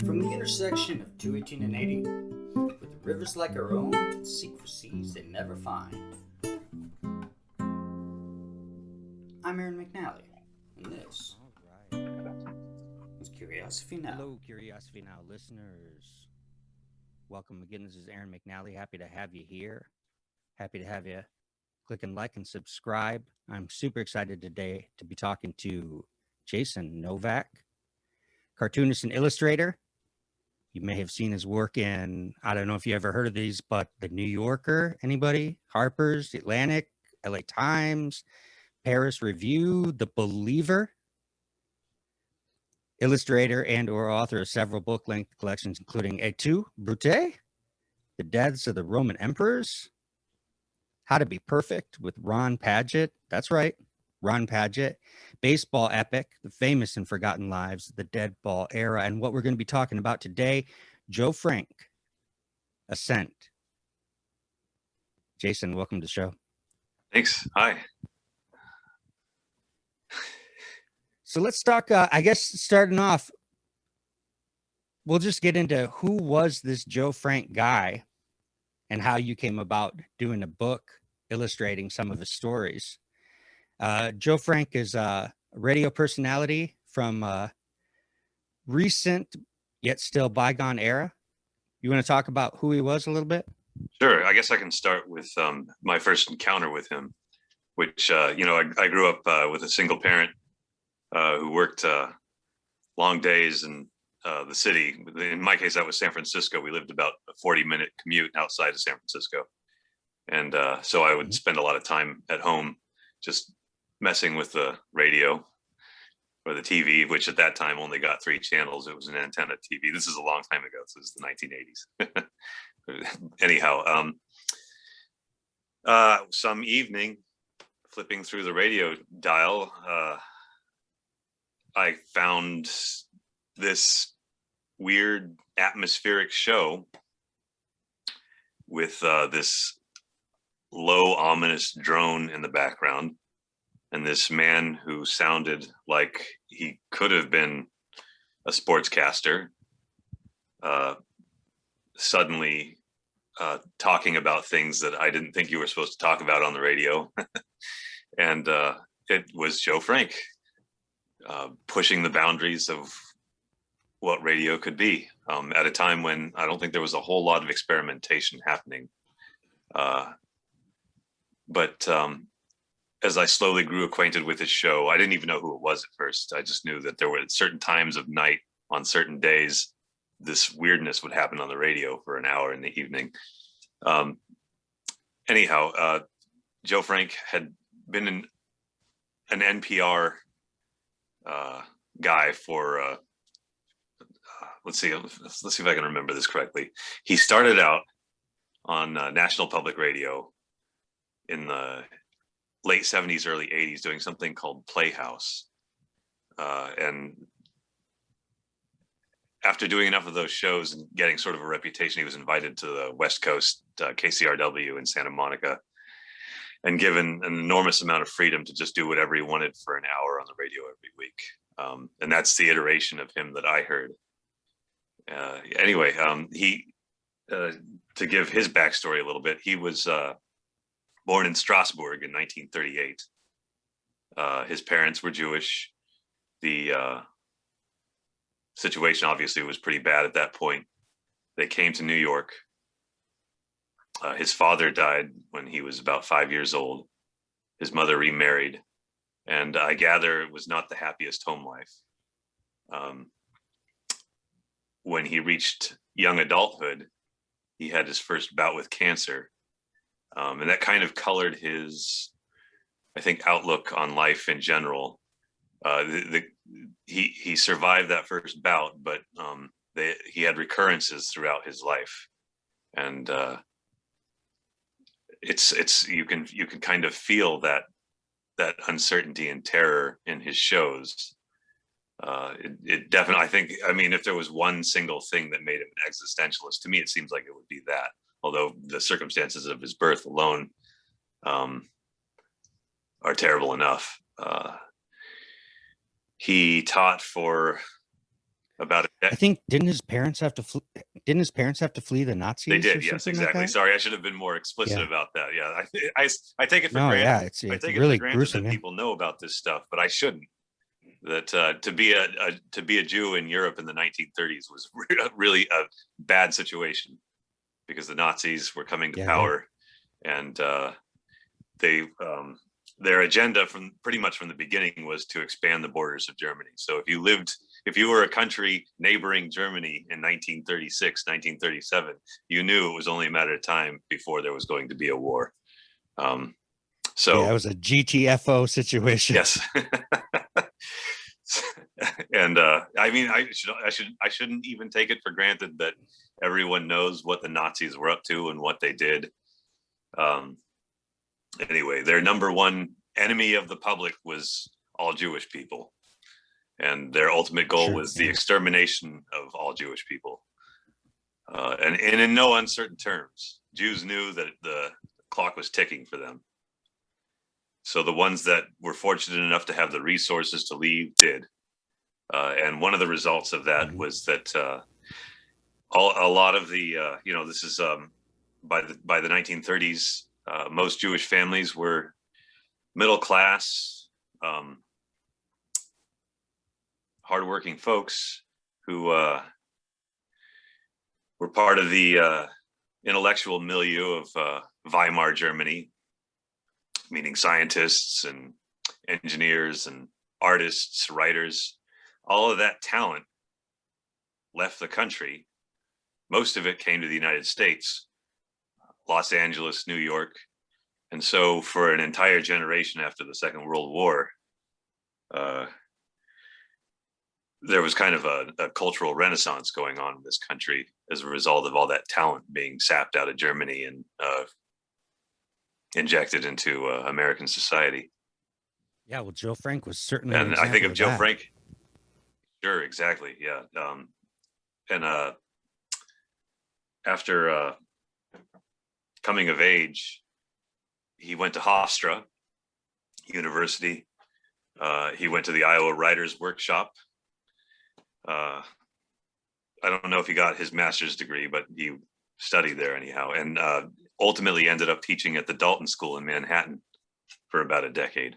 From the intersection of 218 and 80, with rivers like our own that seek for seas they never find, I'm Aaron McNally, and this All right. is Curiosity Now. Hello, Curiosity Now listeners. Welcome again. This is Aaron McNally. Happy to have you here. Happy to have you click and like and subscribe. I'm super excited today to be talking to Jason Novak, cartoonist and illustrator. You may have seen his work in, I don't know if you ever heard of these, but The New Yorker, anybody? Harper's, The Atlantic, LA Times, Paris Review, The Believer. Illustrator and or author of several book-length collections, including Et tu, Brute, The Deaths of the Roman Emperors, How to Be Perfect with Ron Padgett. That's right, Ron Padgett. Baseball Epic, The Famous and Forgotten Lives, The Dead Ball Era. And what we're going to be talking about today, Joe Frank, Ascent. Jason, welcome to the show. Thanks. Hi. So let's talk, I guess starting off, we'll just get into who was this Joe Frank guy and how you came about doing a book illustrating some of his stories. Joe Frank is a radio personality from a recent yet still bygone era. You want to talk about who he was a little bit? Sure. I guess I can start with my first encounter with him, which, I grew up with a single parent who worked long days in the city. In my case, that was San Francisco. We lived about a 40-minute commute outside of San Francisco. And so I would spend a lot of time at home just messing with the radio or the TV, which at that time only got 3 channels. It was an antenna TV. This is a long time ago. This is the 1980s. Anyhow, some evening, flipping through the radio dial, I found this weird atmospheric show with this low, ominous drone in the background, and this man who sounded like he could have been a sportscaster, suddenly talking about things that I didn't think you were supposed to talk about on the radio. And it was Joe Frank. Pushing the boundaries of what radio could be at a time when I don't think there was a whole lot of experimentation happening. But as I slowly grew acquainted with his show, I didn't even know who it was at first. I just knew that there were certain times of night on certain days, this weirdness would happen on the radio for an hour in the evening. Anyhow, Joe Frank had been an NPR guy for let's see if I can remember this correctly. He started out on National Public Radio in the late 70s, early 80s, doing something called Playhouse. And after doing enough of those shows and getting sort of a reputation, he was invited to the West Coast KCRW in Santa Monica and given an enormous amount of freedom to just do whatever he wanted for an hour on the radio every week. And that's the iteration of him that I heard. Anyway, he, to give his backstory a little bit, he was born in Strasbourg in 1938. His parents were Jewish. The situation obviously was pretty bad at that point. They came to New York. His father died when he was about 5 years old. His mother remarried, and I gather it was not the happiest home life. When he reached young adulthood, he had his first bout with cancer, and that kind of colored his, I think, outlook on life in general. He survived that first bout, but he had recurrences throughout his life, and you can kind of feel that uncertainty and terror in his shows. It definitely, I mean, if there was one single thing that made him an existentialist, to me, it seems like it would be that. Although the circumstances of his birth alone are terrible enough. He taught for about I it. think didn't his parents have to flee the Nazis? They did, or yes, something like exactly. that? Sorry, I should have been more explicit Yeah. about that. Yeah, I take it for No, granted. yeah, I it's take it for really granted gruesome. that Yeah. people know about this stuff, but I shouldn't. That to be a Jew in Europe in the 1930s was really a bad situation because the Nazis were coming to power, and they their agenda from pretty much from the beginning was to expand the borders of Germany. So if you were a country neighboring Germany in 1936, 1937, you knew it was only a matter of time before there was going to be a war. So yeah, it was a GTFO situation. yes. And I mean, I shouldn't even take it for granted that everyone knows what the Nazis were up to and what they did. Anyway, their number one enemy of the public was all Jewish people, and their ultimate goal was the extermination of all Jewish people. And in no uncertain terms, Jews knew that the clock was ticking for them. So the ones that were fortunate enough to have the resources to leave did. And one of the results of that was that a lot of the, this is by the 1930s, most Jewish families were middle class, hardworking folks who were part of the intellectual milieu of Weimar Germany, meaning scientists and engineers and artists, writers. All of that talent left the country. Most of it came to the United States, Los Angeles, New York. And so for an entire generation after the Second World War, there was kind of a cultural renaissance going on in this country as a result of all that talent being sapped out of Germany and injected into American society. Yeah, well, Joe Frank was certainly. And I think of Joe Frank. Sure, exactly. Yeah. And after coming of age, he went to Hofstra University. He went to the Iowa Writers Workshop. I don't know if he got his master's degree, but he studied there anyhow, and ultimately ended up teaching at the Dalton School in Manhattan for about a decade.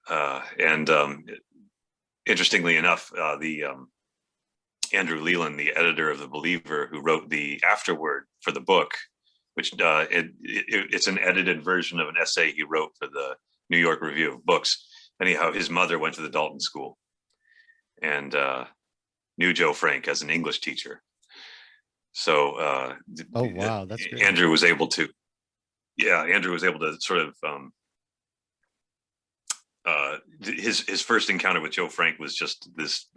And interestingly enough, the Andrew Leland, the editor of The Believer, who wrote the afterword for the book, which it's an edited version of an essay he wrote for the New York Review of Books. Anyhow, his mother went to the Dalton School and knew Joe Frank as an English teacher. So oh wow, that's great. Andrew was able to sort of his first encounter with Joe Frank was just this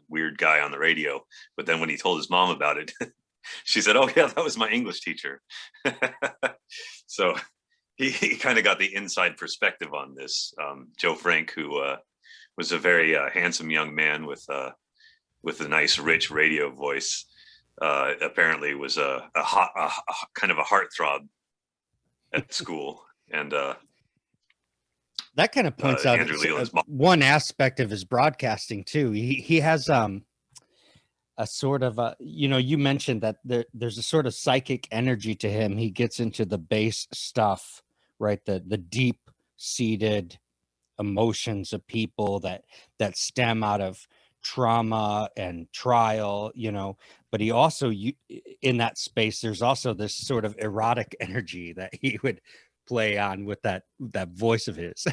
weird guy on the radio. But then when he told his mom about it, she said, "Oh yeah, that was my English teacher." So he kind of got the inside perspective on this. Joe Frank, who was a very handsome young man with a nice, rich radio voice, apparently was a kind of a heartthrob at school. And that kind of points out one aspect of his broadcasting too. He has a sort of you mentioned that there's a sort of psychic energy to him. He gets into the base stuff, right? The deep seated emotions of people that stem out of trauma and trial, but he also, in that space, there's also this sort of erotic energy that he would play on with that voice of his.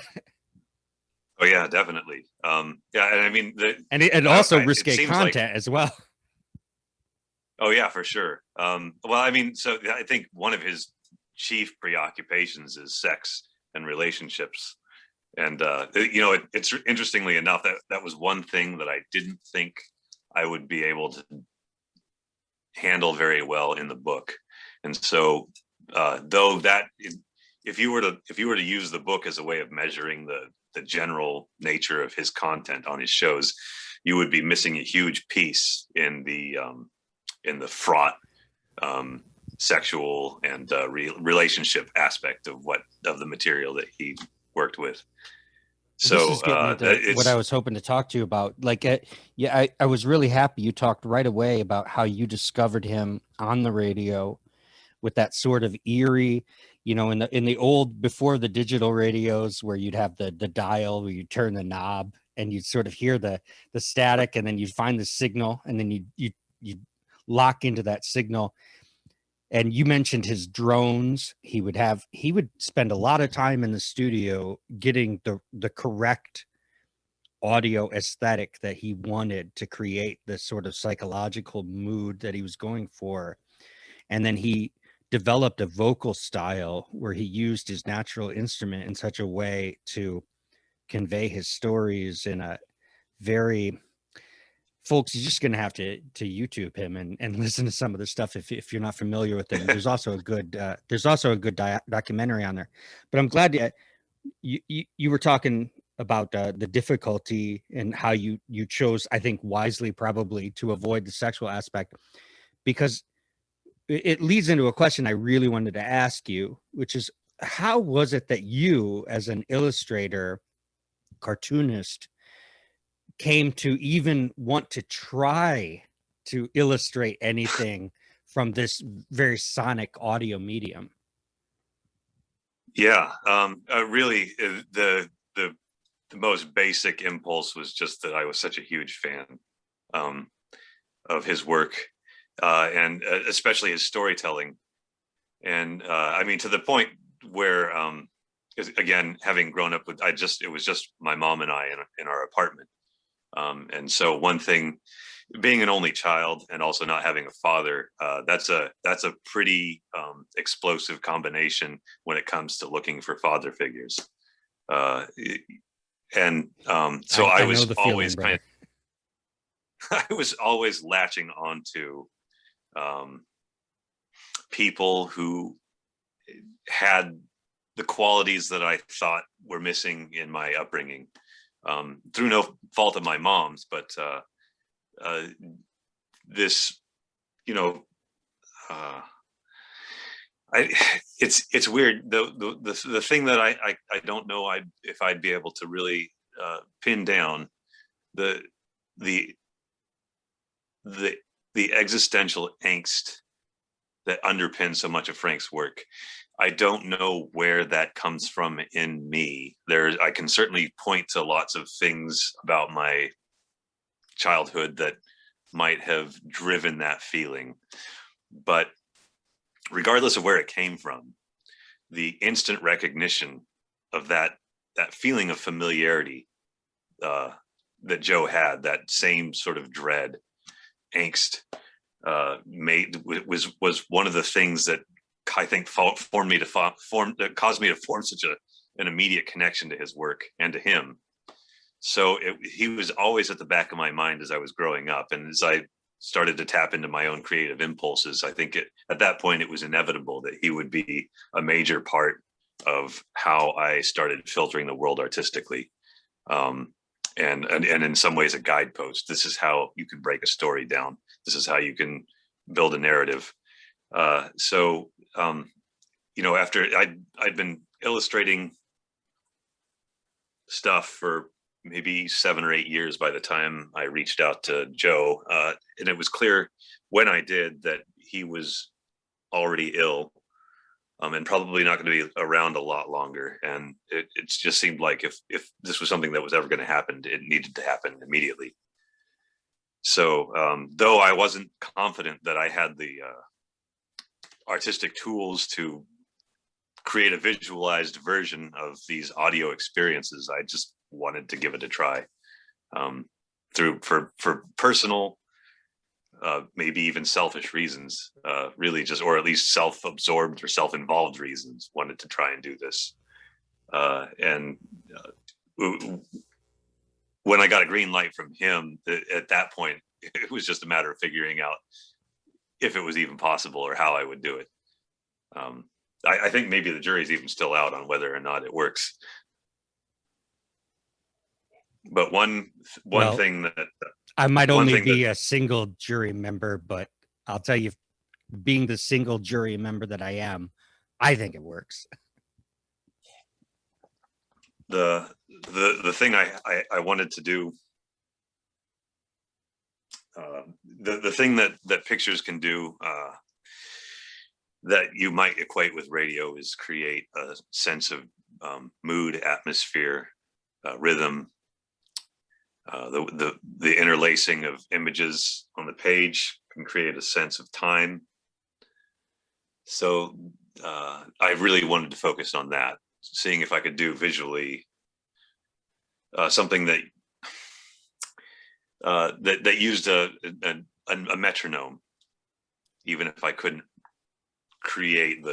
Oh yeah, definitely. Yeah, and I mean, and also risque content as well. Oh yeah, for sure. Well, I mean, so I think one of his chief preoccupations is sex and relationships. And it's interestingly enough that was one thing that I didn't think I would be able to handle very well in the book. And so, though that if you were to use the book as a way of measuring the general nature of his content on his shows, you would be missing a huge piece in the fraught sexual and relationship aspect of the material that he worked with. This So is getting into what I was hoping to talk to you about. Like, yeah, I was really happy you talked right away about how you discovered him on the radio with that sort of eerie, you know, in the old, before the digital radios, where you'd have the dial where you turn the knob and you'd sort of hear the static, and then you'd find the signal, and then you lock into that signal. And you mentioned his drones. He would spend a lot of time in the studio getting the correct audio aesthetic that he wanted to create the sort of psychological mood that he was going for. And then he developed a vocal style where he used his natural instrument in such a way to convey his stories in a very, folks, you're just going to have to YouTube him and listen to some of the stuff if you're not familiar with him. There's also a good documentary on there. But I'm glad that you were talking about the difficulty and how you chose, I think wisely, probably, to avoid the sexual aspect, because it leads into a question I really wanted to ask you, which is, how was it that you, as an illustrator, cartoonist, came to even want to try to illustrate anything from this very sonic audio medium? Yeah, really, the most basic impulse was just that I was such a huge fan um, of his work, and especially his storytelling. And I mean, to the point where, 'cause again, having grown up with, it was just my mom and I in our apartment. And so one thing, being an only child and also not having a father, that's a pretty explosive combination when it comes to looking for father figures. Uh, and so I was always kind of, I was always latching onto people who had the qualities that I thought were missing in my upbringing, through no fault of my mom's, but this, you know, it's weird. The thing that I don't know if I'd be able to really pin down the the the existential angst that underpins so much of Frank's work. I don't know where that comes from in me. I can certainly point to lots of things about my childhood that might have driven that feeling, but regardless of where it came from, the instant recognition of that feeling of familiarity that Joe had, that same sort of dread, angst, was one of the things that I think caused me to form such an immediate connection to his work and to him. So he was always at the back of my mind as I was growing up, and as I started to tap into my own creative impulses, I think at that point it was inevitable that he would be a major part of how I started filtering the world artistically, and in some ways a guidepost. This is how you can break a story down. This is how you can build a narrative. So after I'd been illustrating stuff for maybe 7 or 8 years by the time I reached out to Joe, and it was clear when I did that he was already ill, and probably not going to be around a lot longer. And it just seemed like if this was something that was ever going to happen, it needed to happen immediately. So though I wasn't confident that I had the artistic tools to create a visualized version of these audio experiences, I just wanted to give it a try, for personal, maybe even selfish reasons, really just, or at least self-absorbed or self-involved reasons, wanted to try and do this. And when I got a green light from him, at that point, it was just a matter of figuring out if it was even possible or how I would do it. I think maybe the jury's even still out on whether or not it works. But one thing that I might only be a single jury member, but I'll tell you, being the single jury member that I am, I think it works. The the thing I wanted to do, the thing that pictures can do, that you might equate with radio, is create a sense of mood, atmosphere, rhythm, the interlacing of images on the page can create a sense of time. So I really wanted to focus on that, seeing if I could do visually something that that used a metronome, even if I couldn't create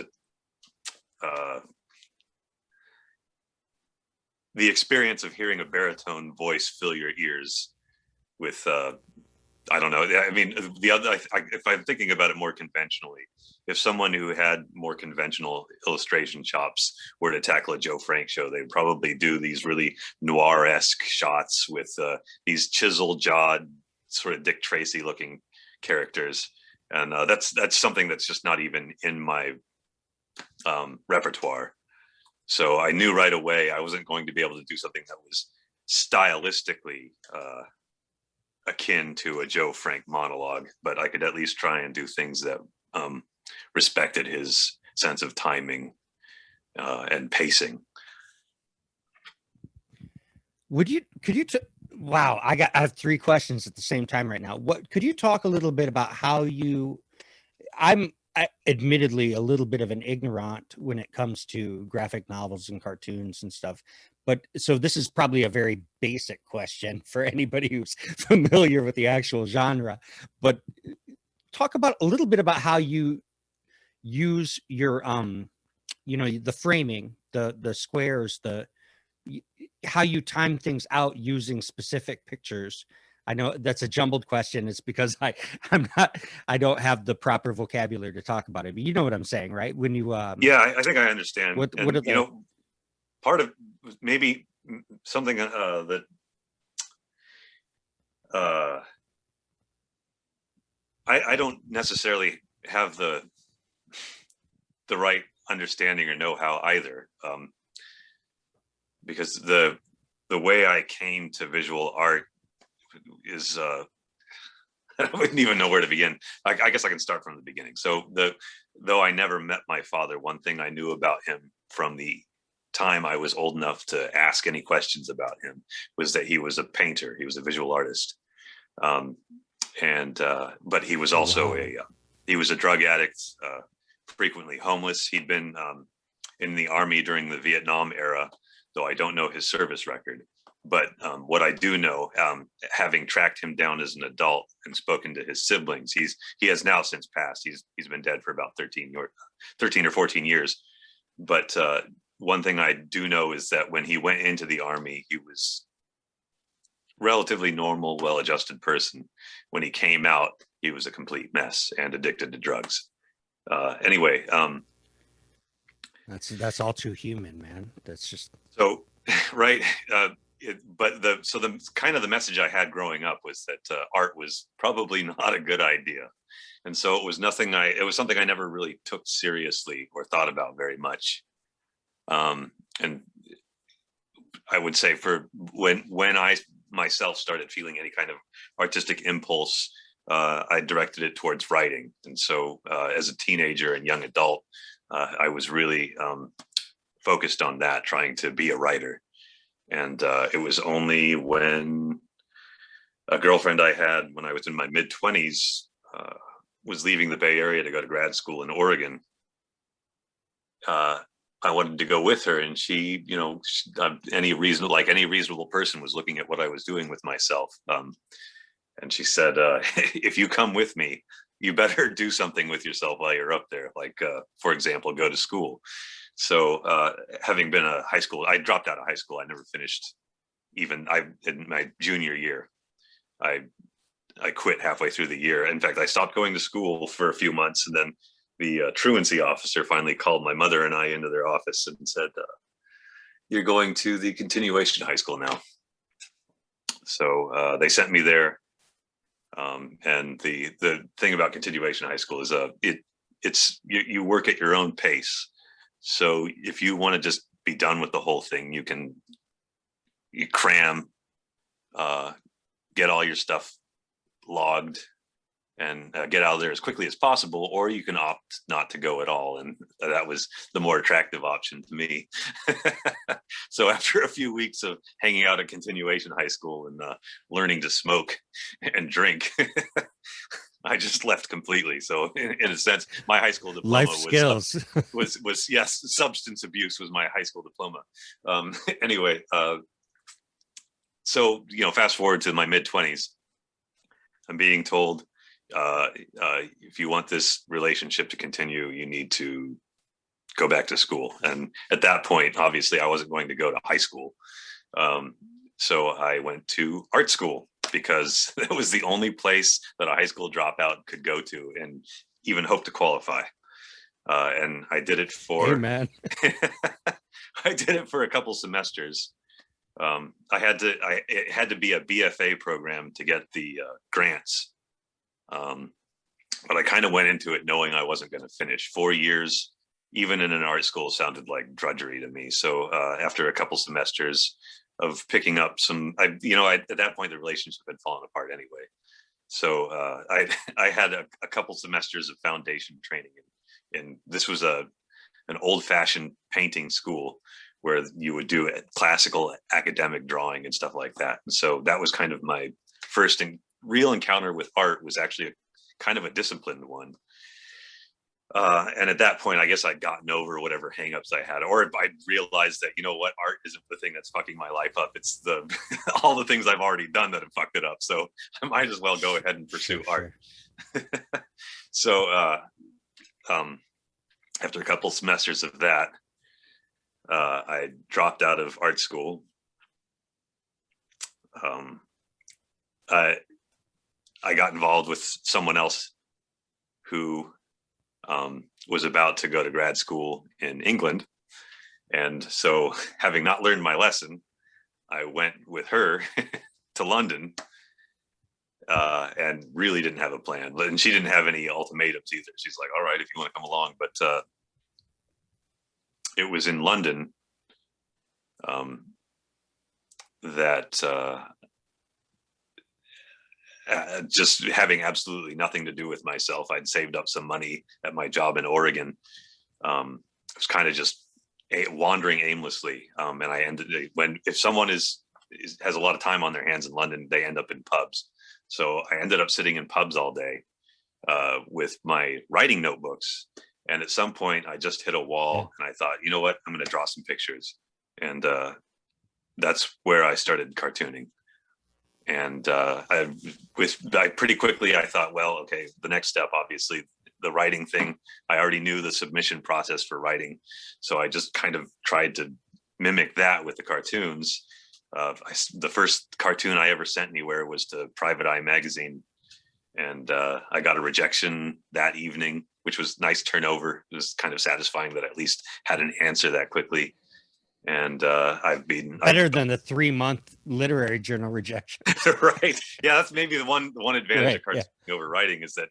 the experience of hearing a baritone voice fill your ears with I don't know. I mean, the other, if I'm thinking about it more conventionally, if someone who had more conventional illustration chops were to tackle a Joe Frank show, they'd probably do these really noir-esque shots with these chisel-jawed, sort of Dick Tracy-looking characters, and that's something that's just not even in my repertoire. So I knew right away I wasn't going to be able to do something that was stylistically akin to a Joe Frank monologue, but I could at least try and do things that respected his sense of timing and pacing. Wow, I have three questions at the same time right now. Could you talk a little bit about how I'm admittedly a little bit of an ignorant when it comes to graphic novels and cartoons and stuff. But so this is probably a very basic question for anybody who's familiar with the actual genre. But talk about a little bit about how you use your the framing, the squares, how you time things out using specific pictures. I know that's a jumbled question. It's because I don't have the proper vocabulary to talk about it, but you know what I'm saying, right? When you yeah, I think I understand. What are part of maybe something that I don't necessarily have the right understanding or know-how either, because the way I came to visual art is I wouldn't even know where to begin. I guess I can start from the beginning. So though I never met my father, one thing I knew about him from the time I was old enough to ask any questions about him was that he was a painter. He was a visual artist, but he was also he was a drug addict, frequently homeless. He'd been in the Army during the Vietnam era, though I don't know his service record. But what I do know, having tracked him down as an adult and spoken to his siblings, he has now since passed. He's been dead for about 13 or 14 years. But one thing I do know is that when he went into the Army, he was relatively normal, well-adjusted person. When he came out, he was a complete mess and addicted to drugs. Anyway, that's all too human, man. That's just so right. But the kind of the message I had growing up was that art was probably not a good idea, and so it was something I never really took seriously or thought about very much. And I would say for when I myself started feeling any kind of artistic impulse, I directed it towards writing. And so as a teenager and young adult, I was really focused on that, trying to be a writer. And it was only when a girlfriend I had when I was in my mid-20s was leaving the Bay Area to go to grad school in Oregon. I wanted to go with her, and she, any reasonable person was looking at what I was doing with myself. And she said, if you come with me, you better do something with yourself while you're up there. Like, for example, go to school. So having been I dropped out of high school. I never finished in my junior year. I quit halfway through the year. In fact, I stopped going to school for a few months, and then the truancy officer finally called my mother and I into their office and said, you're going to the continuation high school now. So they sent me there. And the thing about continuation high school is you work at your own pace. So if you want to just be done with the whole thing, you can you cram, get all your stuff logged, and get out of there as quickly as possible, or you can opt not to go at all. And that was the more attractive option to me. So after a few weeks of hanging out at continuation high school and learning to smoke and drink, I just left completely. So in a sense, my high school diploma Life skills. was yes, substance abuse was my high school diploma. Anyway, so, fast forward to my mid-20s, I'm being told, if you want this relationship to continue, you need to go back to school. And at that point, obviously, I wasn't going to go to high school. So I went to art school because it was the only place that a high school dropout could go to and even hope to qualify. And I did it for, Amen. I did it for a couple semesters. It had to be a BFA program to get the grants. But I kind of went into it knowing I wasn't going to finish. 4 years, even in an art school, sounded like drudgery to me. So after a couple semesters of picking up some, at that point, the relationship had fallen apart anyway. So I had a couple semesters of foundation training. And this was an old-fashioned painting school where you would do classical academic drawing and stuff like that. And so that was kind of my first real encounter with art, was actually kind of a disciplined one. And at that point, I guess I'd gotten over whatever hangups I had, or I realized that, art isn't the thing that's fucking my life up. It's all the things I've already done that have fucked it up. So I might as well go ahead and pursue art. So after a couple semesters of that, I dropped out of art school. I got involved with someone else who was about to go to grad school in England. And so, having not learned my lesson, I went with her to London and really didn't have a plan. And she didn't have any ultimatums either. She's like, all right, if you want to come along. But it was in London that just having absolutely nothing to do with myself, I'd saved up some money at my job in Oregon. I was kind of just wandering aimlessly. And I if someone has a lot of time on their hands in London, they end up in pubs. So I ended up sitting in pubs all day with my writing notebooks. And at some point I just hit a wall and I thought, you know what, I'm going to draw some pictures. And that's where I started cartooning. And pretty quickly, I thought, well, okay, the next step, obviously, the writing thing. I already knew the submission process for writing. So I just kind of tried to mimic that with the cartoons. The first cartoon I ever sent anywhere was to Private Eye magazine. And I got a rejection that evening, which was nice turnover. It was kind of satisfying that I at least had an answer that quickly. And I've been better than the 3-month literary journal rejection. Right. Yeah, that's maybe the one advantage of cartooning over writing, is that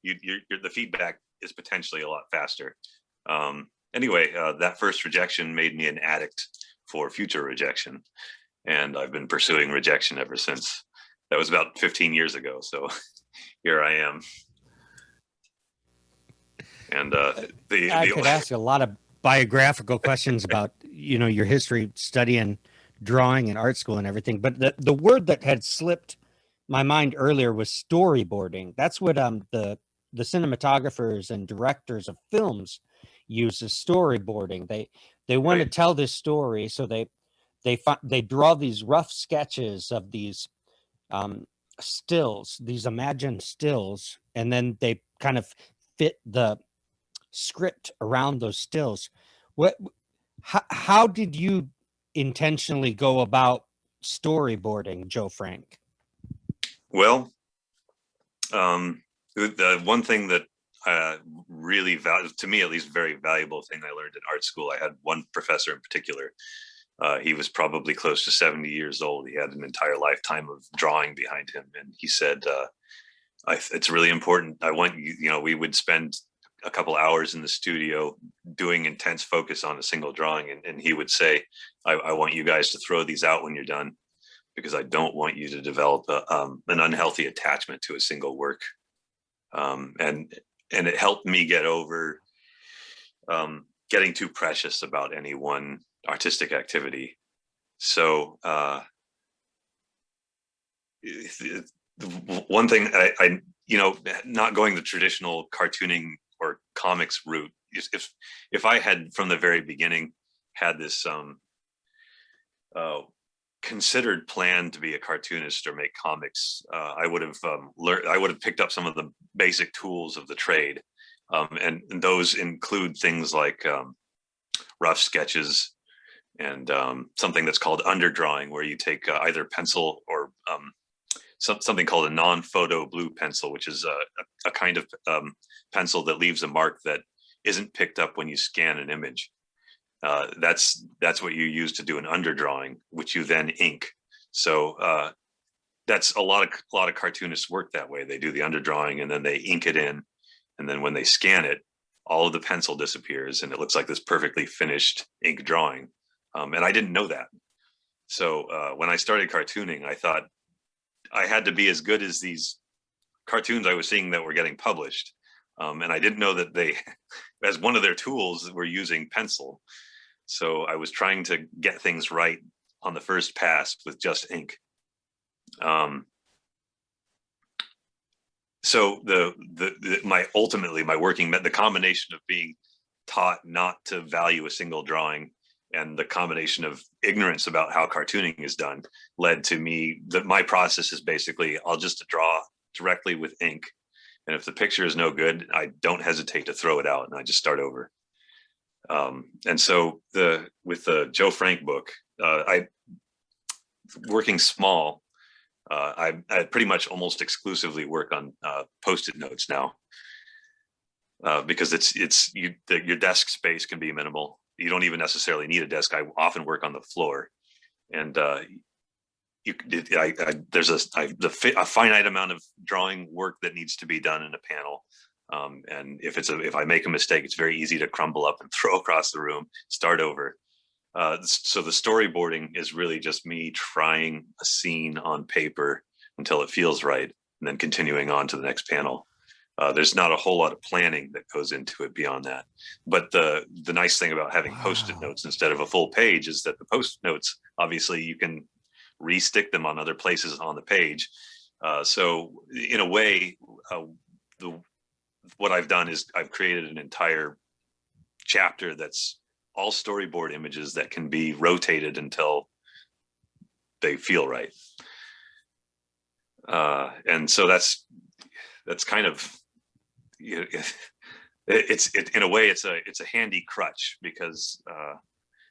the feedback is potentially a lot faster. Anyway, that first rejection made me an addict for future rejection, and I've been pursuing rejection ever since. That was about 15 years ago, so here I am. And I could ask a lot of biographical questions about your history studying drawing and art school and everything, but the word that had slipped my mind earlier was storyboarding. That's what the cinematographers and directors of films use, as storyboarding. They want to tell this story, so they draw these rough sketches of these stills, these imagined stills, and then they kind of fit the script around those stills. How did you intentionally go about storyboarding, Joe Frank? Well, the one thing that really to me, at least, very valuable thing I learned in art school, I had one professor in particular. He was probably close to 70 years old. He had an entire lifetime of drawing behind him. And he said, it's really important. I want we would spend a couple hours in the studio doing intense focus on a single drawing, and he would say, I want you guys to throw these out when you're done, because I don't want you to develop an unhealthy attachment to a single work. And it helped me get over getting too precious about any one artistic activity. So one thing I not going the traditional cartooning or comics route, if I had from the very beginning had this considered plan to be a cartoonist or make comics, I would have learned. I would have picked up some of the basic tools of the trade, and those include things like rough sketches and something that's called underdrawing, where you take either pencil or something called a non-photo blue pencil, which is a kind of pencil that leaves a mark that isn't picked up when you scan an image. That's what you use to do an underdrawing, which you then ink. So that's a lot of cartoonists work that way. They do the underdrawing and then they ink it in, and then when they scan it, all of the pencil disappears and it looks like this perfectly finished ink drawing. And I didn't know that. So when I started cartooning, I thought I had to be as good as these cartoons I was seeing that were getting published. And I didn't know that they, as one of their tools, were using pencil. So I was trying to get things right on the first pass with just ink. So my working, the combination of being taught not to value a single drawing and the combination of ignorance about how cartooning is done led to me that my process is basically, I'll just draw directly with ink. And if the picture is no good, I don't hesitate to throw it out and I just start over. And so with the Joe Frank book, working small, I pretty much almost exclusively work on Post-it notes now, because your desk space can be minimal. You don't even necessarily need a desk. I often work on the floor, and there's a finite amount of drawing work that needs to be done in a panel. And if I make a mistake, it's very easy to crumble up and throw across the room, start over. So the storyboarding is really just me trying a scene on paper until it feels right, and then continuing on to the next panel. There's not a whole lot of planning that goes into it beyond that. But the nice thing about having Post-it notes instead of a full page is that the Post-it notes, obviously you can re-stick them on other places on the page. So in a way, what I've done is I've created an entire chapter that's all storyboard images that can be rotated until they feel right. And so that's kind of, it's in a way, it's a handy crutch, because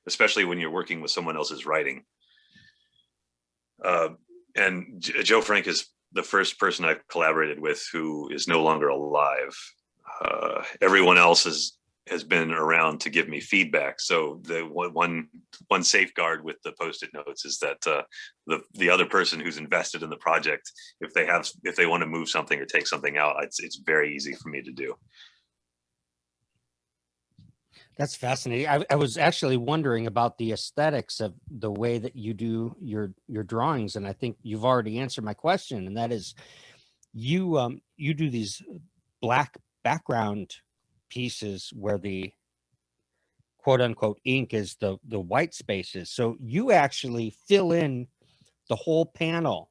especially when you're working with someone else's writing. And Joe Frank is the first person I've collaborated with who is no longer alive. Everyone else has been around to give me feedback. So the one safeguard with the Post-it notes is that the other person who's invested in the project, if they want to move something or take something out, it's very easy for me to do. That's fascinating. I was actually wondering about the aesthetics of the way that you do your drawings, and I think you've already answered my question, and that is you do these black background pieces where the quote unquote ink is the white spaces. So you actually fill in the whole panel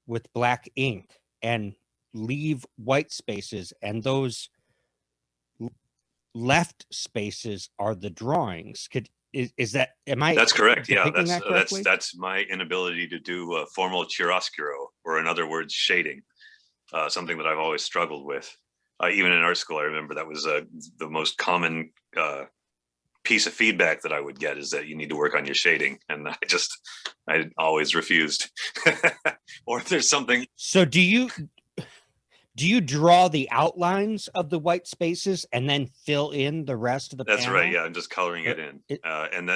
with black ink and leave white spaces, and those left spaces are the drawings. Is that, am I? That's correct. Yeah, that that's my inability to do formal chiaroscuro, or in other words, shading. Something that I've always struggled with. Even in art school, I remember that was the most common piece of feedback that I would get, is that you need to work on your shading, and I always refused. Or if there's something. So do you draw the outlines of the white spaces and then fill in the rest of the That's panel? right. Yeah, I'm just coloring it in. And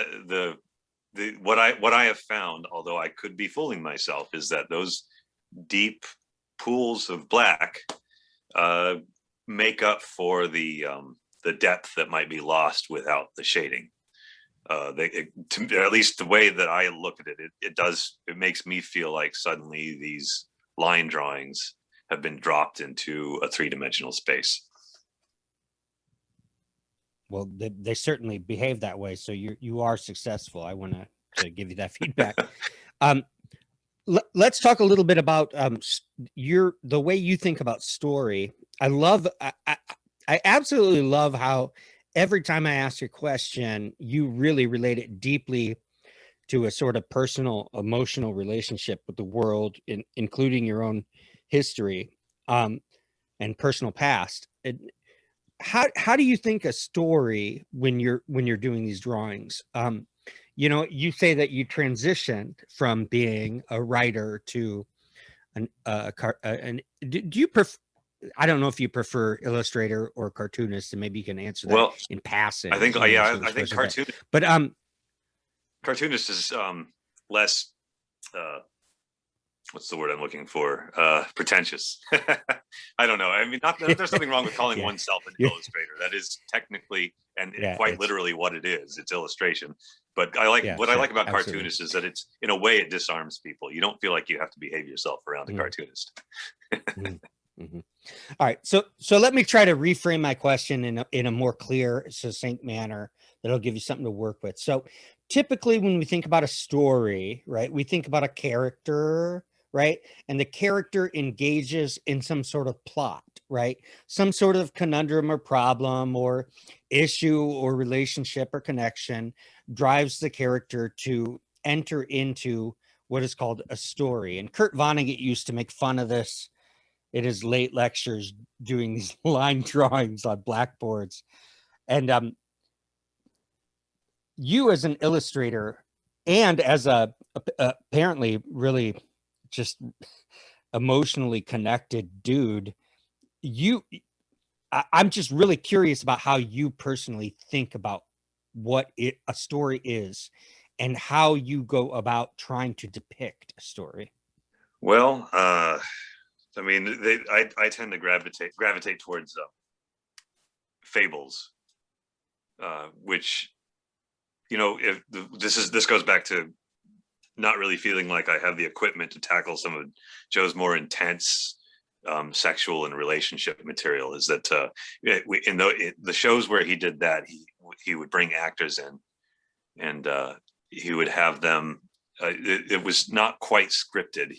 what I have found, although I could be fooling myself, is that those deep pools of black make up for the depth that might be lost without the shading. At least the way that I look at it, it makes me feel like suddenly these line drawings have been dropped into a three-dimensional space. Well, they certainly behave that way. So you are successful. I want to give you that feedback. Let's talk a little bit about the way you think about story. I absolutely love how every time I ask you a question, you really relate it deeply to a sort of personal, emotional relationship with the world, including your own history and personal past. How do you think a story when you're doing these drawings? You know, you say that you transitioned from being a writer to do you prefer? I don't know if you prefer illustrator or cartoonist, and maybe you can answer that Well, in passing. I think, yeah, I think cartoonist is less, what's the word I'm looking for? Pretentious. I don't know. I mean, there's nothing wrong with calling oneself an illustrator. That is technically and quite literally what it is. It's illustration. But I like I like about cartoonist is that it's, in a way, it disarms people. You don't feel like you have to behave yourself around a cartoonist. Mm-hmm. All right, so let me try to reframe my question in a more clear, succinct manner that'll give you something to work with. So typically when we think about a story, right, we think about a character, right, and the character engages in some sort of plot, right, some sort of conundrum or problem or issue or relationship or connection drives the character to enter into what is called a story. And Kurt Vonnegut used to make fun of this in his late lectures, doing these line drawings on blackboards. And you as an illustrator and as a apparently really just emotionally connected dude, I'm just really curious about how you personally think about what a story is and how you go about trying to depict a story. Well, I mean, I tend to gravitate towards fables, which, you know, if this goes back to not really feeling like I have the equipment to tackle some of Joe's more intense sexual and relationship material. Is that in the shows where he did that, he would bring actors in, and he would have them. It was not quite scripted.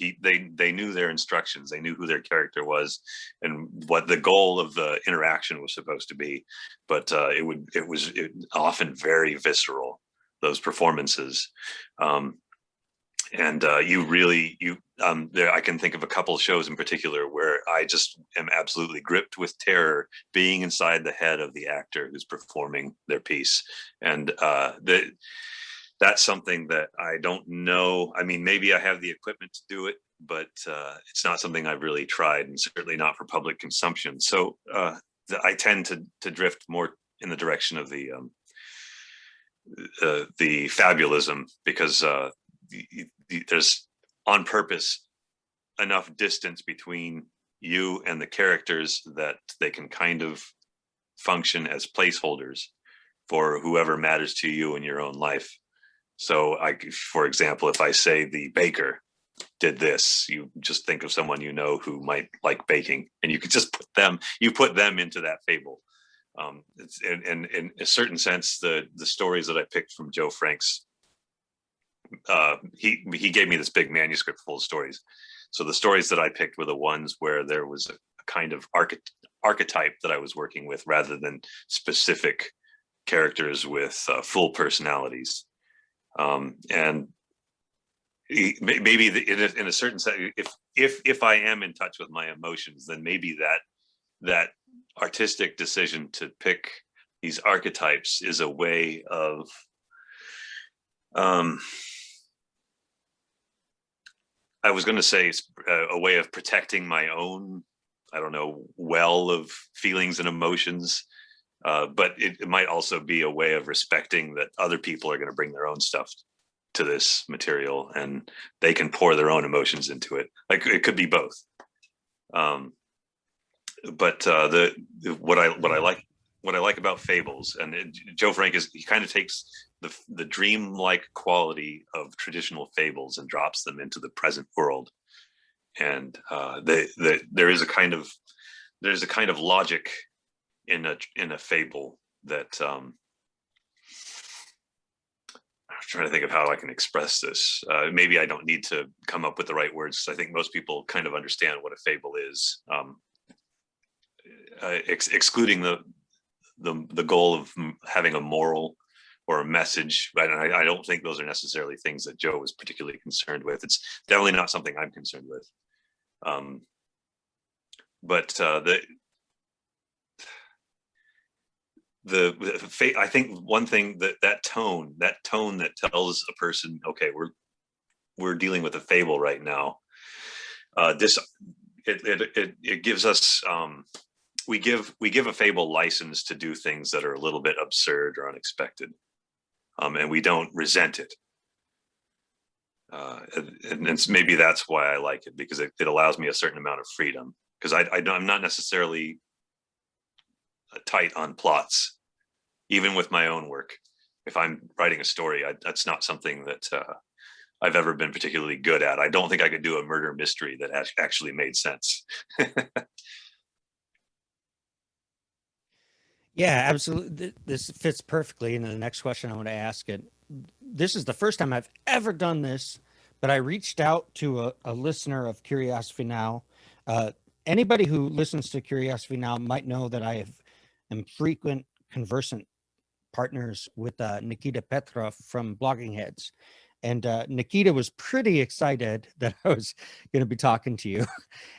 They knew their instructions. They knew who their character was and what the goal of the interaction was supposed to be. But it was often very visceral, those performances. And I can think of a couple of shows in particular where I just am absolutely gripped with terror being inside the head of the actor who's performing their piece. And that's something that I don't know. I mean, maybe I have the equipment to do it, but it's not something I've really tried, and certainly not for public consumption. So I tend to drift more in the direction of the fabulism, because there's on purpose enough distance between you and the characters that they can kind of function as placeholders for whoever matters to you in your own life. So for example, if I say the baker did this, you just think of someone you know who might like baking, and you could just put them into that fable. And in a certain sense, the stories that I picked from Joe Frank's, he gave me this big manuscript full of stories. So the stories that I picked were the ones where there was a kind of archetype that I was working with, rather than specific characters with full personalities. And maybe in a certain sense, if I am in touch with my emotions, then maybe that artistic decision to pick these archetypes is a way of I was going to say a way of protecting my own, I don't know, well of feelings and emotions. But it might also be a way of respecting that other people are going to bring their own stuff to this material, and they can pour their own emotions into it. Like, it could be both. but what I like about fables, and Joe Frank he kind of takes the dreamlike quality of traditional fables and drops them into the present world, and there is a kind of logic in a fable that I'm trying to think of how I can express this. Maybe I don't need to come up with the right words, because I think most people kind of understand what a fable is, excluding the goal of having a moral or a message. I don't think those are necessarily things that Joe was particularly concerned with. It's definitely not something I'm concerned with. But I think one thing that tone that tells a person, okay, we're dealing with a fable right now. It gives us we give a fable license to do things that are a little bit absurd or unexpected, and we don't resent it. And maybe that's why I like it, because it allows me a certain amount of freedom, because I'm not necessarily tight on plots. Even with my own work, if I'm writing a story, that's not something that I've ever been particularly good at. I don't think I could do a murder mystery that actually made sense. Yeah, absolutely. This fits perfectly into the next question I want to ask. It. This is the first time I've ever done this, but I reached out to a listener of Curiosity Now. Anybody who listens to Curiosity Now might know that I am frequent conversant partners with Nikita Petrov from Blogging Heads. And Nikita was pretty excited that I was going to be talking to you.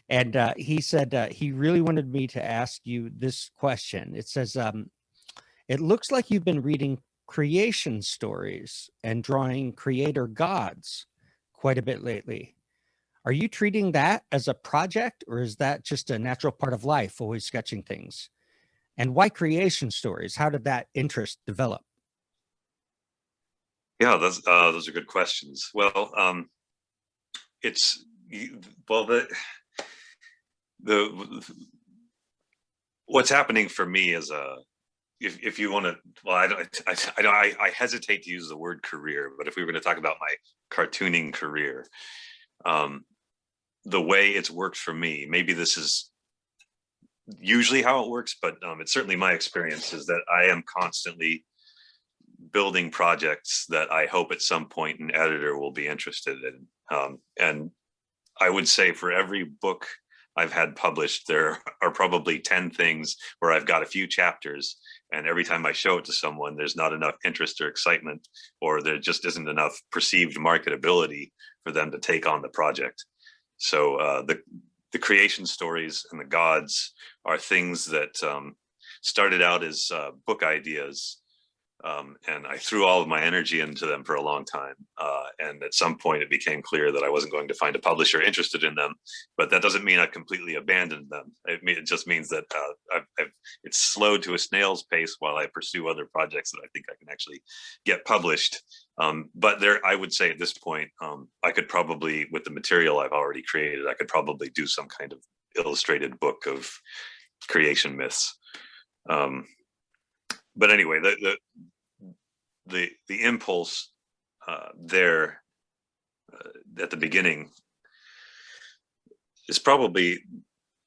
And he said he really wanted me to ask you this question. It says, it looks like you've been reading creation stories and drawing creator gods quite a bit lately. Are you treating that as a project, or is that just a natural part of life, always sketching things? And why creation stories? How did that interest develop? Yeah, those are good questions. Well, it's well the what's happening for me is if you want to, well, I hesitate to use the word career, but if we were going to talk about my cartooning career, the way it's worked for me, maybe this is usually how it works, but it's certainly my experience, is that I am constantly building projects that I hope at some point an editor will be interested in. And I would say for every book I've had published, there are probably 10 things where I've got a few chapters, and every time I show it to someone, there's not enough interest or excitement, or there just isn't enough perceived marketability for them to take on the project. So the creation stories and the gods are things that started out as book ideas, and I threw all of my energy into them for a long time. And at some point it became clear that I wasn't going to find a publisher interested in them, but that doesn't mean I completely abandoned them. It just means that it's slowed to a snail's pace while I pursue other projects that I think I can actually get published. But I would say at this point, I could probably, with the material I've already created, I could probably do some kind of illustrated book of creation myths. But anyway, the impulse there at the beginning is probably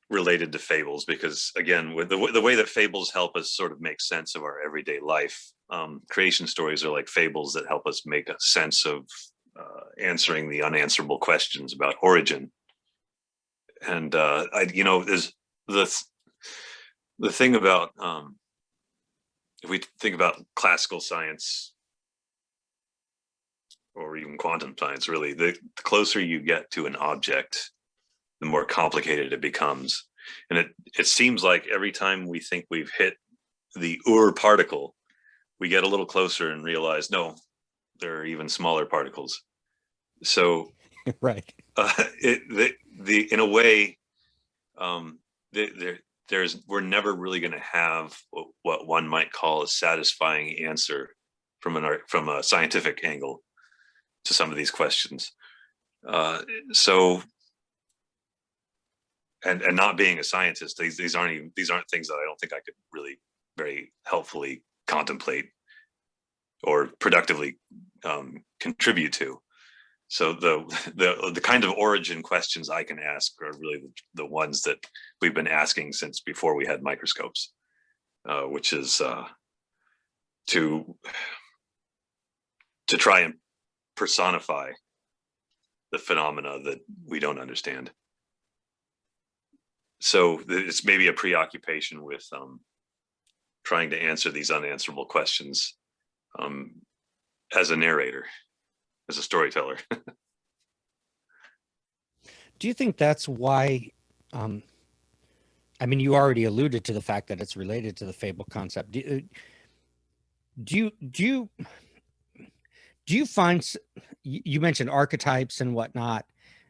related to fables, because again, with the way that fables help us sort of make sense of our everyday life, creation stories are like fables that help us make a sense of answering the unanswerable questions about origin. And there's the thing about if we think about classical science or even quantum science, really, the closer you get to an object, the more complicated it becomes. And it seems like every time we think we've hit the particle, we get a little closer and realize, no, there are even smaller particles. So right. In a way, we're never really going to have what one might call a satisfying answer from a scientific angle to some of these questions. So and not being a scientist, these aren't things that I don't think I could really very helpfully contemplate or productively contribute to. So the kind of origin questions I can ask are really the ones that we've been asking since before we had microscopes, which is to try and personify the phenomena that we don't understand. So it's maybe a preoccupation with trying to answer these unanswerable questions as a narrator, as a storyteller. Do you think that's why, I mean, you already alluded to the fact that it's related to the fable concept. Do you find, you mentioned archetypes and whatnot,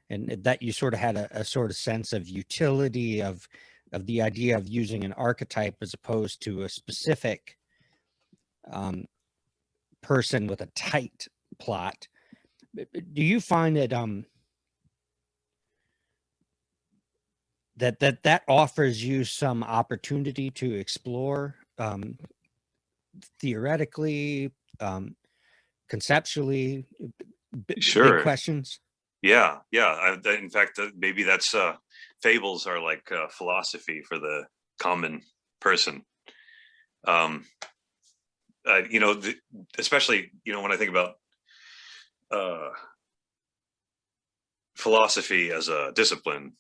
and that you sort of had a sort of sense of utility of the idea of using an archetype as opposed to a specific person with a tight plot. Do you find that that offers you some opportunity to explore theoretically, conceptually, Sure. big questions? Yeah. In fact, maybe that's fables are like philosophy for the common person. Especially, when I think about philosophy as a discipline,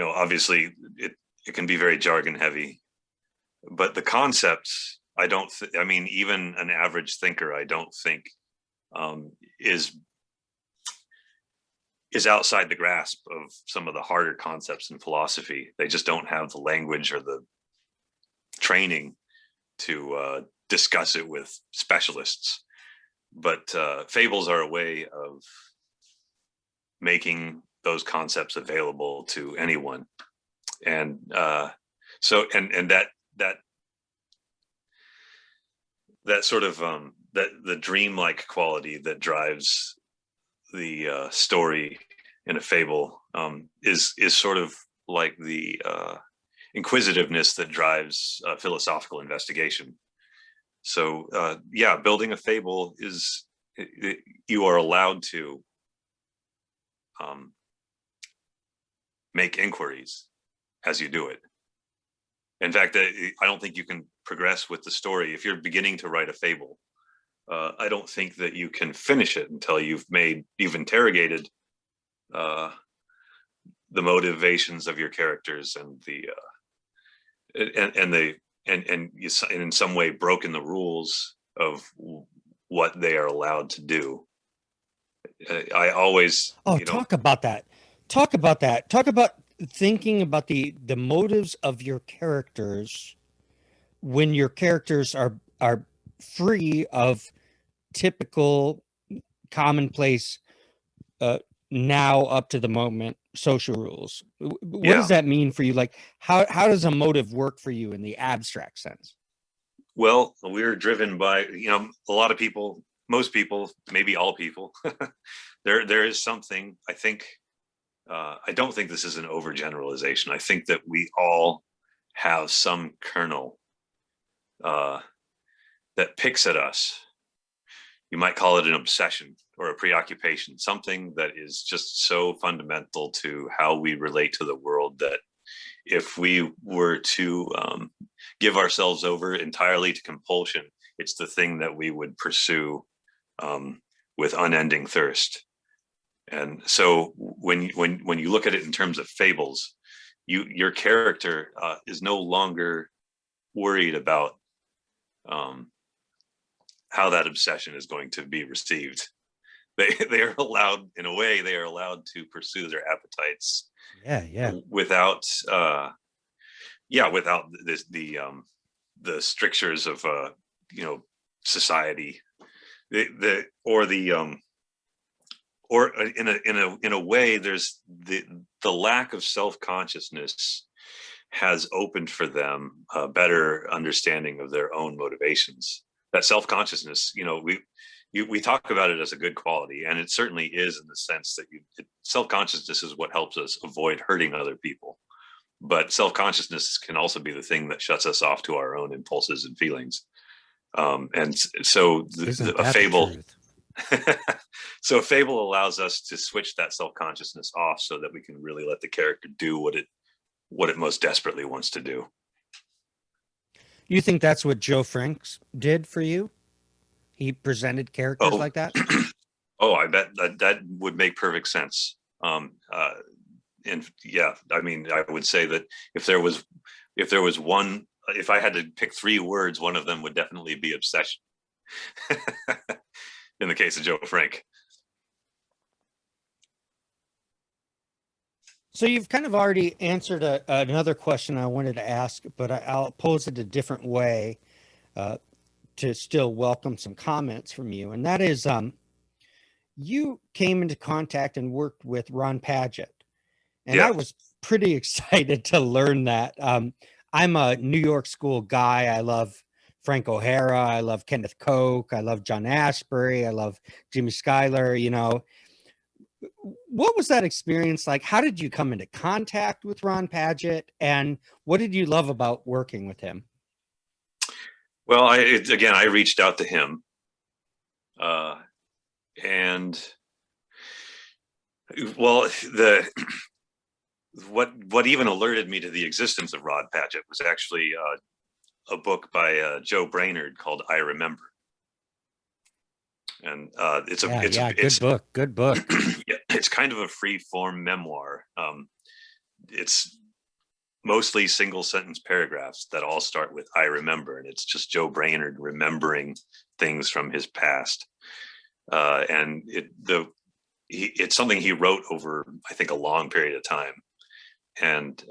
obviously it can be very jargon heavy, but the concepts, I mean, even an average thinker, I don't think is outside the grasp of some of the harder concepts in philosophy. They just don't have the language or the training to discuss it with specialists. But fables are a way of making those concepts available to anyone, and so that sort of that the dreamlike quality that drives the story in a fable is sort of like the inquisitiveness that drives philosophical investigation. So building a fable is, you are allowed to make inquiries as you do it. In fact, I don't think you can progress with the story if you're beginning to write a fable. I don't think that you can finish it until you've interrogated the motivations of your characters and in some way broken the rules of what they are allowed to do. I always talk about that. Talk about thinking about the motives of your characters when your characters are free of typical, commonplace, now up to the moment social rules. What does that mean for you? Like, how does a motive work for you in the abstract sense? Well, we're driven by, a lot of people, most people, maybe all people. there is something, I think, I don't think this is an overgeneralization. I think that we all have some kernel that picks at us. You might call it an obsession or a preoccupation, something that is just so fundamental to how we relate to the world that if we were to give ourselves over entirely to compulsion, it's the thing that we would pursue with unending thirst. And so when you look at it in terms of fables, your character is no longer worried about how that obsession is going to be received. They are allowed, in a way, they are allowed to pursue their appetites. Without without the strictures of society, or in a way, there's the lack of self-consciousness has opened for them a better understanding of their own motivations. That self-consciousness, we talk about it as a good quality, and it certainly is, in the sense that self-consciousness is what helps us avoid hurting other people. But self-consciousness can also be the thing that shuts us off to our own impulses and feelings. And so a fable, so a fable allows us to switch that self-consciousness off so that we can really let the character do what it most desperately wants to do. You think that's what Joe Franks did for you? He presented characters like that? Oh, I bet that would make perfect sense. And yeah, I mean, I would say that if there was one, if I had to pick 3 words, one of them would definitely be obsession. In the case of Joe Frank. So you've kind of already answered another question I wanted to ask, but I'll pose it a different way to still welcome some comments from you. And that is, you came into contact and worked with Ron Padgett. And Yeah. I was pretty excited to learn that. I'm a New York School guy. I love Frank O'Hara. I love Kenneth Koch. I love John Ashbery. I love Jimmy Schuyler. You know, what was that experience like? How did you come into contact with Ron Padgett? And what did you love about working with him? Well, I reached out to him. And well, what even alerted me to the existence of Ron Padgett was actually a book by Joe Brainerd called I Remember. And it's good book. Yeah, it's kind of a free form memoir. It's mostly single sentence paragraphs that all start with I remember, and it's just Joe Brainerd remembering things from his past. And it's something he wrote over, I think, a long period of time. And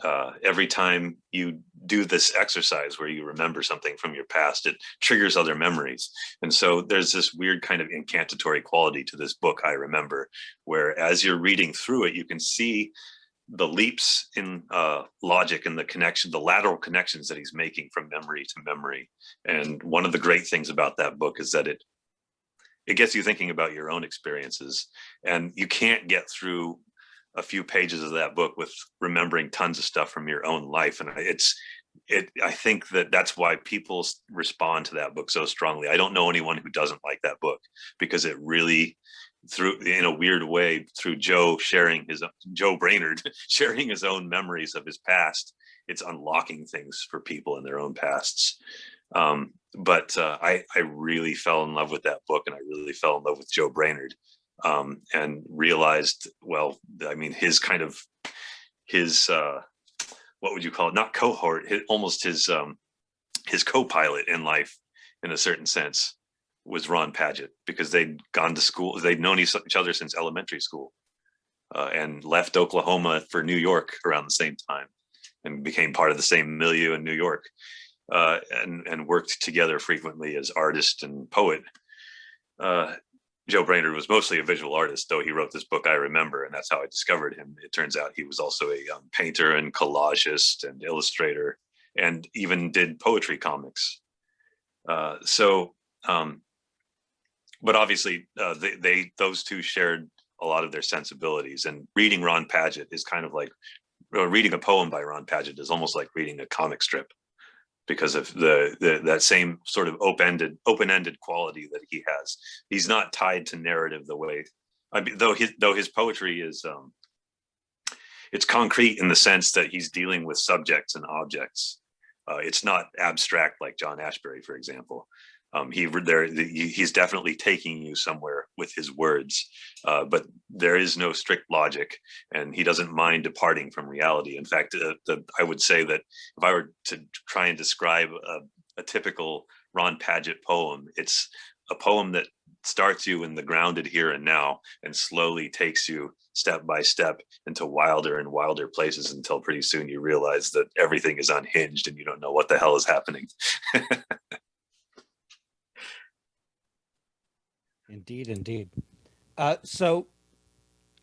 every time you do this exercise where you remember something from your past, it triggers other memories. And so there's this weird kind of incantatory quality to this book, I Remember, where as you're reading through it, you can see the leaps in logic and the lateral connections that he's making from memory to memory. And one of the great things about that book is that it gets you thinking about your own experiences. And you can't get through a few pages of that book with remembering tons of stuff from your own life. And I think that's why people respond to that book so strongly. I don't know anyone who doesn't like that book, because it really, in a weird way, through Joe Brainerd sharing his own memories of his past, it's unlocking things for people in their own pasts. But I really fell in love with that book, and I really fell in love with Joe Brainerd. And realized, well, I mean, his what would you call it? Not cohort, almost his co-pilot in life, in a certain sense, was Ron Padgett, because they'd gone to school, they'd known each other since elementary school, and left Oklahoma for New York around the same time, and became part of the same milieu in New York, and worked together frequently as artist and poet. Joe Brainerd was mostly a visual artist, though he wrote this book, I Remember, and that's how I discovered him. It turns out he was also a painter and collagist and illustrator, and even did poetry comics. But obviously, those two shared a lot of their sensibilities. And reading Ron Padgett is kind of like reading a poem by Ron Padgett is almost like reading a comic strip, because of that same sort of open-ended quality that he has. He's not tied to narrative the way, though his poetry is, it's concrete in the sense that he's dealing with subjects and objects. It's not abstract like John Ashbery, for example. He's definitely taking you somewhere with his words, but there is no strict logic, and he doesn't mind departing from reality. In fact, I would say that if I were to try and describe a typical Ron Padgett poem, it's a poem that starts you in the grounded here and now and slowly takes you step by step into wilder and wilder places, until pretty soon you realize that everything is unhinged and you don't know what the hell is happening. Indeed. So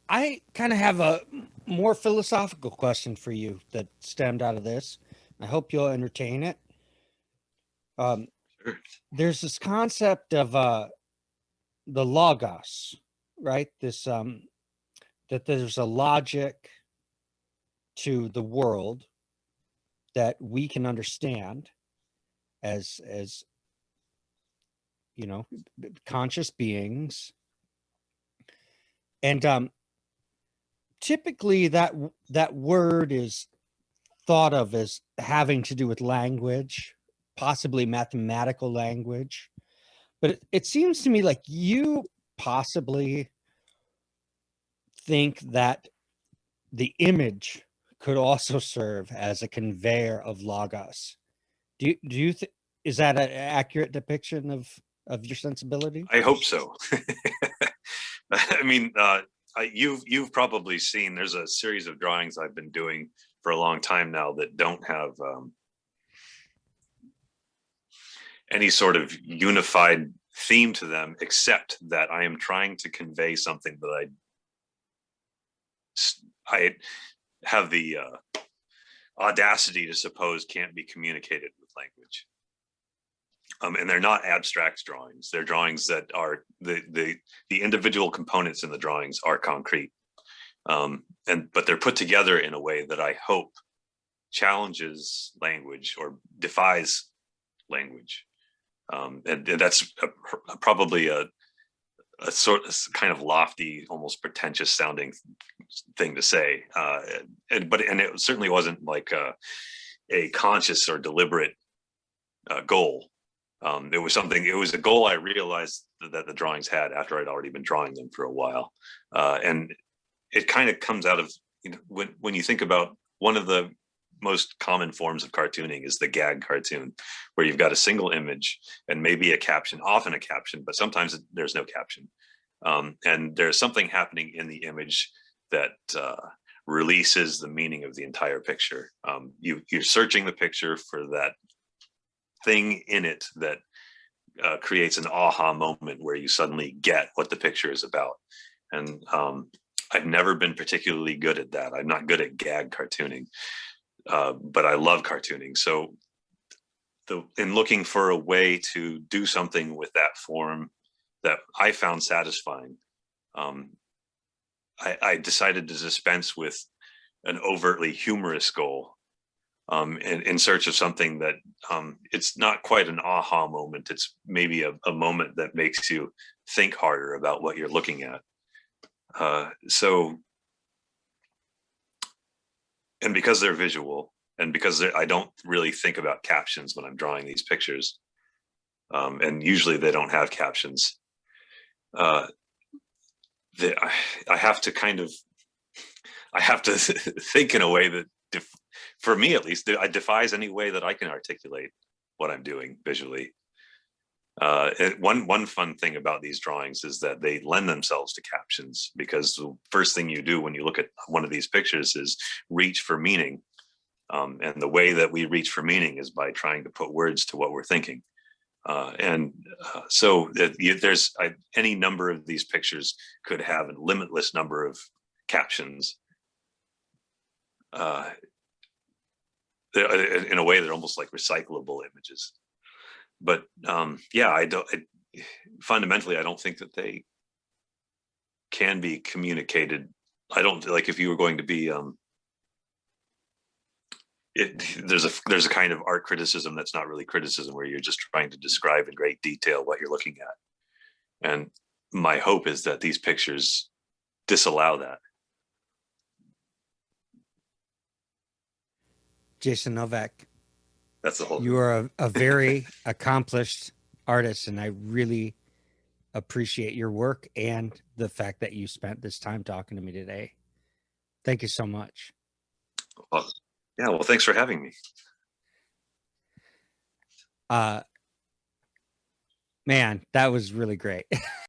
I kind of have a more philosophical question for you that stemmed out of this. I hope you'll entertain it. Sure. There's this concept of the logos, right? This that there's a logic to the world that we can understand as you know, conscious beings, and typically that word is thought of as having to do with language, possibly mathematical language. But it seems to me like you possibly think that the image could also serve as a conveyor of logos. Do you think, is that an accurate depiction of your sensibility? I hope so. I mean, you've probably seen, there's a series of drawings I've been doing for a long time now that don't have any sort of unified theme to them, except that I am trying to convey something that I have the audacity to suppose can't be communicated with language. And they're not abstract drawings. They're drawings that are the individual components in the drawings are concrete, but they're put together in a way that I hope challenges language or defies language. And that's probably a sort of kind of lofty, almost pretentious sounding thing to say. And it certainly wasn't like a conscious or deliberate goal. It was a goal I realized that the drawings had after I'd already been drawing them for a while. And it kind of comes out of, you know, when you think about one of the most common forms of cartooning is the gag cartoon, where you've got a single image and maybe a caption, often a caption, but sometimes there's no caption. And there's something happening in the image that releases the meaning of the entire picture. You're searching the picture for that thing in it that creates an aha moment where you suddenly get what the picture is about. And I've never been particularly good at that. I'm not good at gag cartooning, but I love cartooning. So in looking for a way to do something with that form that I found satisfying, I decided to dispense with an overtly humorous goal, in search of something that it's not quite an aha moment. It's maybe a moment that makes you think harder about what you're looking at. And because they're visual, and because I don't really think about captions when I'm drawing these pictures, and usually they don't have captions, I have to think in a way that, for me at least, it defies any way that I can articulate what I'm doing visually. One fun thing about these drawings is that they lend themselves to captions, because the first thing you do when you look at one of these pictures is reach for meaning. And the way that we reach for meaning is by trying to put words to what we're thinking. So there's any number of these pictures could have a limitless number of captions. In a way, they're almost like recyclable images. But yeah, fundamentally, I don't think that they can be communicated. I don't, like, if you were going to be, there's a kind of art criticism that's not really criticism, where you're just trying to describe in great detail what you're looking at. And my hope is that these pictures disallow that. Jason Novak, That's the whole. You are a very accomplished artist, and I really appreciate your work and the fact that you spent this time talking to me today. Thank you so much. Well, yeah, well, thanks for having me. Man, that was really great.